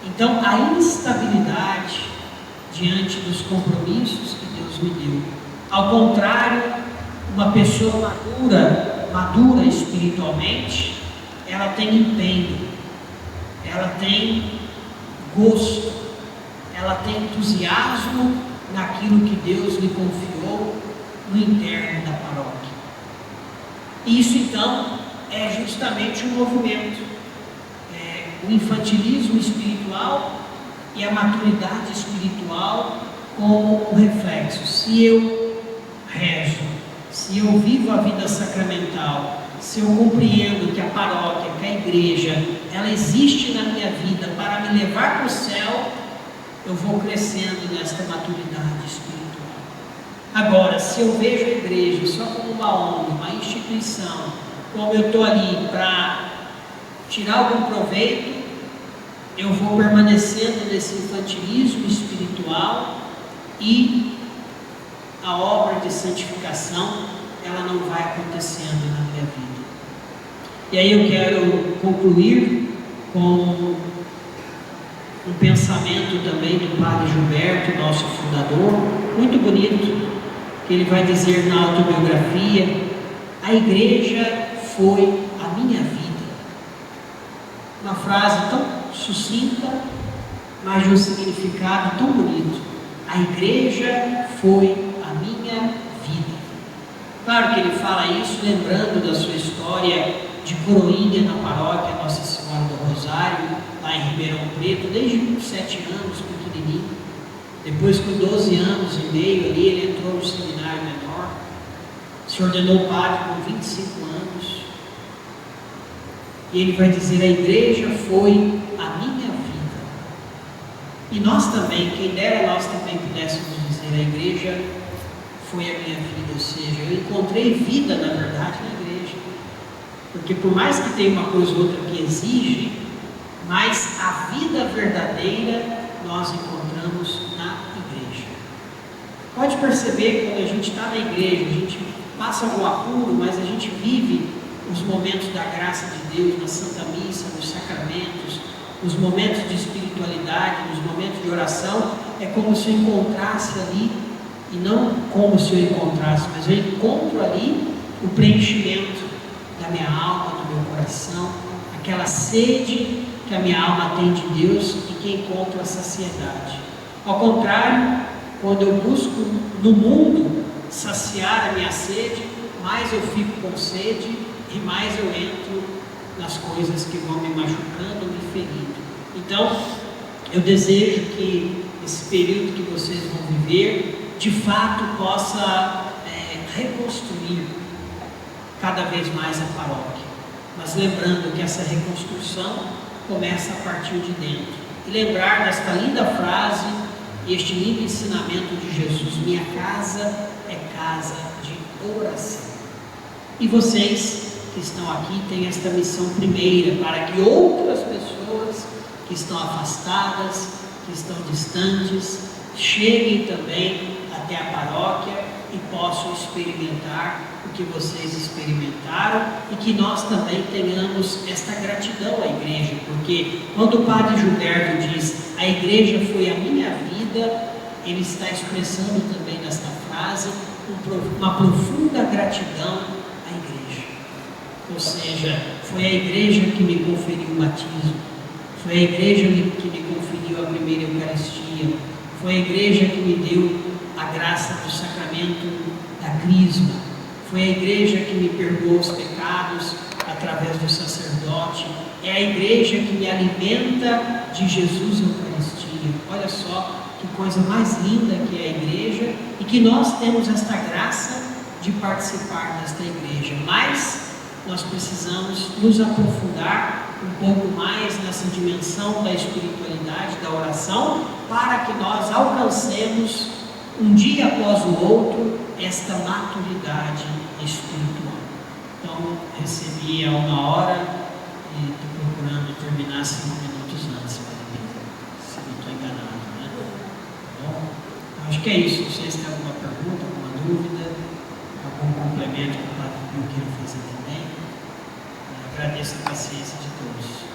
Speaker 1: Então, a instabilidade diante dos compromissos que Deus me deu. Ao contrário, uma pessoa madura espiritualmente, ela tem empenho, ela tem gosto, ela tem entusiasmo naquilo que Deus lhe confiou no interno da paróquia. Isso então é justamente um movimento, o infantilismo espiritual e a maturidade espiritual como um reflexo. Se eu rezo, se eu vivo a vida sacramental, se eu compreendo que a paróquia, que a igreja, ela existe na minha vida para me levar para o céu, eu vou crescendo nesta maturidade espiritual. Agora, se eu vejo a igreja só como uma ONG, uma instituição, como eu estou ali para tirar algum proveito, eu vou permanecendo nesse infantilismo espiritual e a obra de santificação, ela não vai acontecendo na minha vida. E aí eu quero concluir com um pensamento também do Padre Gilberto, nosso fundador, muito bonito, que ele vai dizer na autobiografia: a igreja foi a minha vida. Uma frase tão sucinta, mas de um significado tão bonito. A igreja foi a minha vida. Claro que ele fala isso lembrando da sua história de coroinha na paróquia Nossa Senhora do Rosário, lá em Ribeirão Preto, desde 7 anos, pequenininho. Depois, com 12 anos e meio ali, ele entrou no seminário menor, se ordenou padre com 25 anos. E ele vai dizer: a igreja foi a minha vida. E nós também, quem dera nós também pudéssemos dizer: a igreja foi a minha vida. Ou seja, eu encontrei vida, na verdade, na igreja. Porque por mais que tenha uma coisa ou outra que exige, mas a vida verdadeira nós encontramos na igreja. Pode perceber, quando a gente está na igreja, a gente passa algum apuro, mas a gente vive os momentos da graça de Deus, na Santa Missa, nos sacramentos, os momentos de espiritualidade, nos momentos de oração. É como se eu encontrasse ali, e não como se eu encontrasse, mas eu encontro ali o preenchimento da minha alma, do meu coração, aquela sede que a minha alma tem de Deus e que encontra a saciedade. Ao contrário, quando eu busco no mundo saciar a minha sede, mais eu fico com sede e mais eu entro nas coisas que vão me machucando, me ferindo. Então, eu desejo que esse período que vocês vão viver, de fato possa reconstruir cada vez mais a paróquia. Mas lembrando que essa reconstrução começa a partir de dentro. E lembrar desta linda frase e este lindo ensinamento de Jesus: minha casa é casa de oração. E vocês que estão aqui têm esta missão primeira, para que outras pessoas que estão afastadas, que estão distantes, cheguem também até a paróquia e possam experimentar o que vocês experimentaram e que nós também tenhamos esta gratidão à igreja, porque quando o Padre Gilberto diz a igreja foi a minha vida, ele está expressando também nesta frase uma profunda gratidão à igreja. Ou seja, foi a igreja que me conferiu o batismo, foi a igreja que me conferiu a primeira Eucaristia, foi a igreja que me deu a graça do sacramento da crisma, foi a igreja que me perdoou os pecados através do sacerdote, é a igreja que me alimenta de Jesus Eucaristia. Olha só que coisa mais linda que é a igreja, e que nós temos esta graça de participar desta igreja, mas nós precisamos nos aprofundar um pouco mais nessa dimensão da espiritualidade, da oração, para que nós alcancemos um dia após o outro esta maturidade espiritual. Então, recebi a 1h e estou procurando terminar 5 minutos antes, se não estou enganado, né? Bom, acho que é isso. Vocês têm alguma pergunta, alguma dúvida, algum complemento que o Padre Pio queira fazer também? Agradeço a paciência de todos.